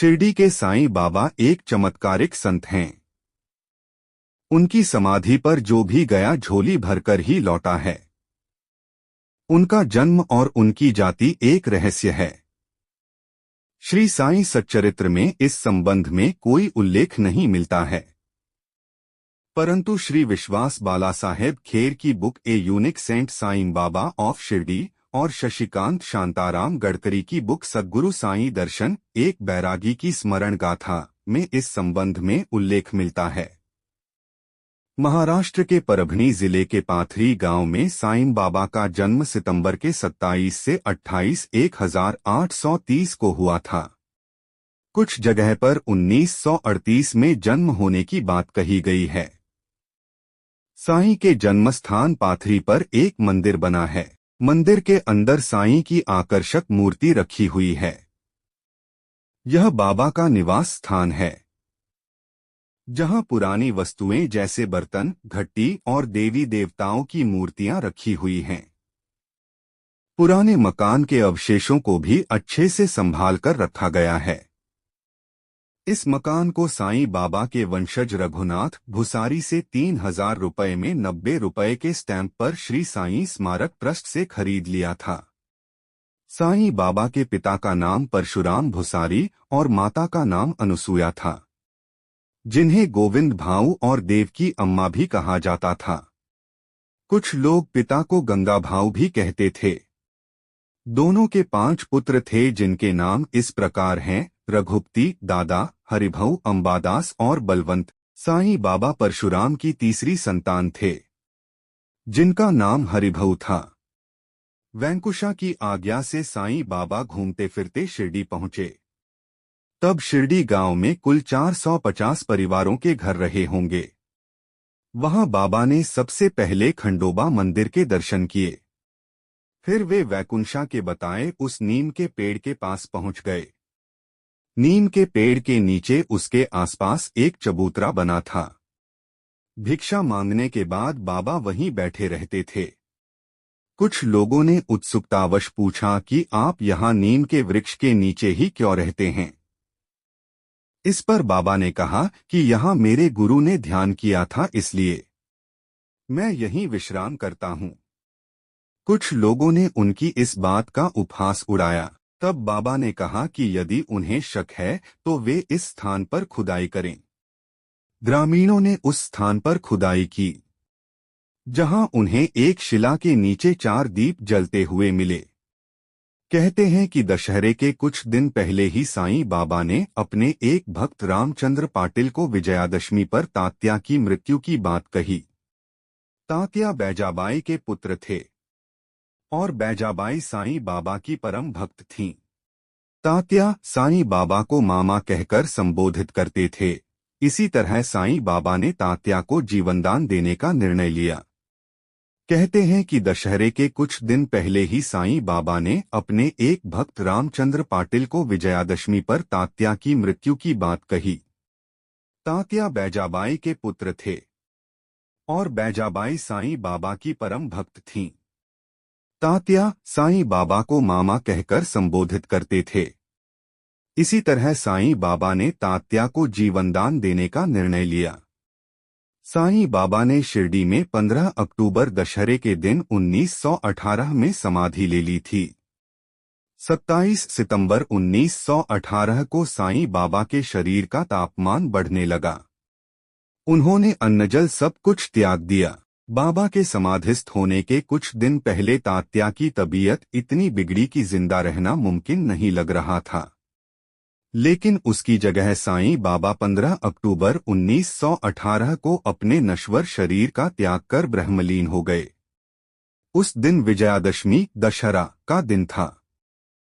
शिरडी के साईं बाबा एक चमत्कारिक संत हैं। उनकी समाधि पर जो भी गया झोली भरकर ही लौटा है। उनका जन्म और उनकी जाति एक रहस्य है। श्री साईं सच्चरित्र में इस संबंध में कोई उल्लेख नहीं मिलता है, परंतु श्री विश्वास बाला साहेब खेर की book a unique saint Sai Baba of Shirdi और शशिकांत शांताराम गडकरी की बुक सद्गुरु साईं दर्शन एक बैरागी की स्मरण गाथा में इस संबंध में उल्लेख मिलता है। महाराष्ट्र के परभणी जिले के पाथरी गांव में साईं बाबा का जन्म सितंबर के 27 से 28 1830 को हुआ था। कुछ जगह पर 1938 में जन्म होने की बात कही गई है। साईं के जन्मस्थान पाथरी पर एक मंदिर बना है। मंदिर के अंदर साईं की आकर्षक मूर्ति रखी हुई है। यह बाबा का निवास स्थान है, जहां पुरानी वस्तुएं जैसे बर्तन, घट्टी और देवी देवताओं की मूर्तियां रखी हुई हैं। पुराने मकान के अवशेषों को भी अच्छे से संभाल कर रखा गया है। इस मकान को साईं बाबा के वंशज रघुनाथ भुसारी से 3000 रुपये में 90 रुपये के स्टैंप पर श्री साईं स्मारक ट्रस्ट से खरीद लिया था। साईं बाबा के पिता का नाम परशुराम भुसारी और माता का नाम अनुसूया था, जिन्हें गोविंद भाऊ और देवकी अम्मा भी कहा जाता था। कुछ लोग पिता को गंगा भाऊ भी कहते थे। दोनों के 5 पुत्र थे, जिनके नाम इस प्रकार हैं: रघुपति, दादा, हरिभऊ, अंबादास और बलवंत। साईं बाबा परशुराम की तीसरी संतान थे, जिनका नाम हरिभऊ था। वैंकुशा की आज्ञा से साईं बाबा घूमते फिरते शिरडी पहुंचे। तब शिरडी गांव में कुल 450 परिवारों के घर रहे होंगे। वहां बाबा ने सबसे पहले खंडोबा मंदिर के दर्शन किए। फिर वे वैकुंठा के बताए उस नीम के पेड़ के पास पहुंच गए। नीम के पेड़ के नीचे उसके आसपास एक चबूतरा बना था। भिक्षा मांगने के बाद बाबा वहीं बैठे रहते थे। कुछ लोगों ने उत्सुकतावश पूछा कि आप यहाँ नीम के वृक्ष के नीचे ही क्यों रहते हैं। इस पर बाबा ने कहा कि यहाँ मेरे गुरु ने ध्यान किया था, इसलिए मैं यहीं विश्राम करता हूँ। कुछ लोगों ने उनकी इस बात का उपहास उड़ाया। तब बाबा ने कहा कि यदि उन्हें शक है तो वे इस स्थान पर खुदाई करें। ग्रामीणों ने उस स्थान पर खुदाई की, जहां उन्हें एक शिला के नीचे 4 दीप जलते हुए मिले। कहते हैं कि दशहरे के कुछ दिन पहले ही साईं बाबा ने अपने एक भक्त रामचंद्र पाटिल को विजयादशमी पर तात्या की मृत्यु की बात कही। तात्या बैजाबाई के पुत्र थे और बैजाबाई साईं बाबा की परम भक्त थीं। तात्या साईं बाबा को मामा कहकर संबोधित करते थे। इसी तरह साईं बाबा ने तात्या को जीवनदान देने का निर्णय लिया। कहते हैं कि दशहरे के कुछ दिन पहले ही साईं बाबा ने अपने एक भक्त रामचंद्र पाटिल को विजयादशमी पर तात्या की मृत्यु की बात कही। तात्या बैजाबाई के पुत्र थे और बैजाबाई साईं बाबा की परम भक्त थीं। तात्या साईं बाबा को मामा कहकर संबोधित करते थे। इसी तरह साईं बाबा ने तात्या को जीवनदान देने का निर्णय लिया। साईं बाबा ने शिरडी में 15 अक्टूबर दशहरे के दिन 1918 में समाधि ले ली थी। 27 सितंबर 1918 को साईं बाबा के शरीर का तापमान बढ़ने लगा। उन्होंने अन्नजल सब कुछ त्याग दिया। बाबा के समाधिस्थ होने के कुछ दिन पहले तात्या की तबीयत इतनी बिगड़ी कि जिंदा रहना मुमकिन नहीं लग रहा था, लेकिन उसकी जगह साईं बाबा 15 अक्टूबर 1918 को अपने नश्वर शरीर का त्याग कर ब्रह्मलीन हो गए। उस दिन विजयादशमी दशहरा का दिन था।